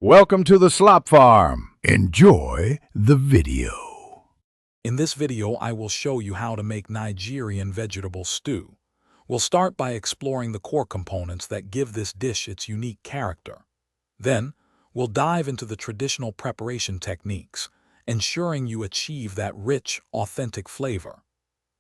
Welcome to the Slop Farm. Enjoy the video. In this video, I will show you how to make Nigerian vegetable stew. We'll start by exploring the core components that give this dish its unique character. Then, we'll dive into the traditional preparation techniques, ensuring you achieve that rich, authentic flavor.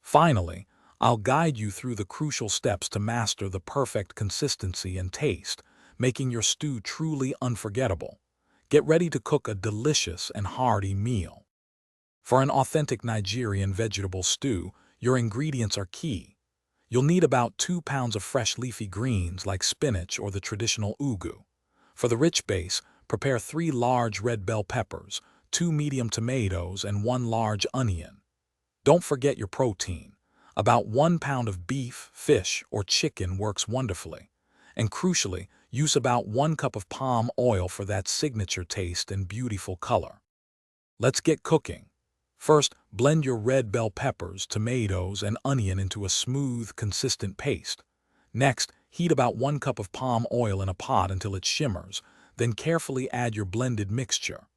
Finally, I'll guide you through the crucial steps to master the perfect consistency and taste, making your stew truly unforgettable. Get ready to cook a delicious and hearty meal. For an authentic Nigerian vegetable stew, your ingredients are key. You'll need about 2 pounds of fresh leafy greens like spinach or the traditional ugu. For the rich base, prepare 3 large red bell peppers, 2 medium tomatoes, and 1 large onion. Don't forget your protein. About 1 pound of beef, fish, or chicken works wonderfully. And crucially, use about 1 cup of palm oil for that signature taste and beautiful color. Let's get cooking. First, blend your red bell peppers, tomatoes, and onion into a smooth, consistent paste. Next, heat about 1 cup of palm oil in a pot until it shimmers, then carefully add your blended mixture.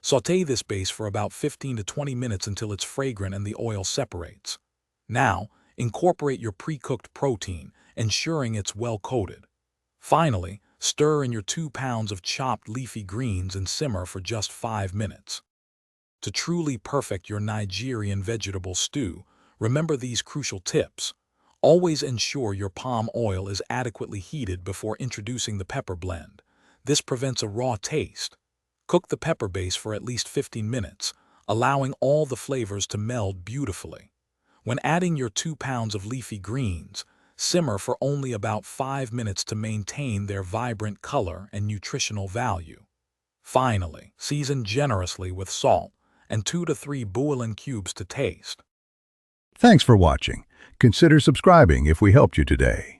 Sauté this base for about 15 to 20 minutes until it's fragrant and the oil separates. Now, incorporate your pre-cooked protein, ensuring it's well coated. Finally, stir in your 2 pounds of chopped leafy greens and simmer for just 5 minutes. To truly perfect your Nigerian vegetable stew, remember these crucial tips. Always ensure your palm oil is adequately heated before introducing the pepper blend. This prevents a raw taste. Cook the pepper base for at least 15 minutes, allowing all the flavors to meld beautifully. When adding your 2 pounds of leafy greens, simmer for only about 5 minutes to maintain their vibrant color and nutritional value. Finally, season generously with salt and 2 to 3 bouillon cubes to taste. Thanks for watching. Consider subscribing if we helped you today.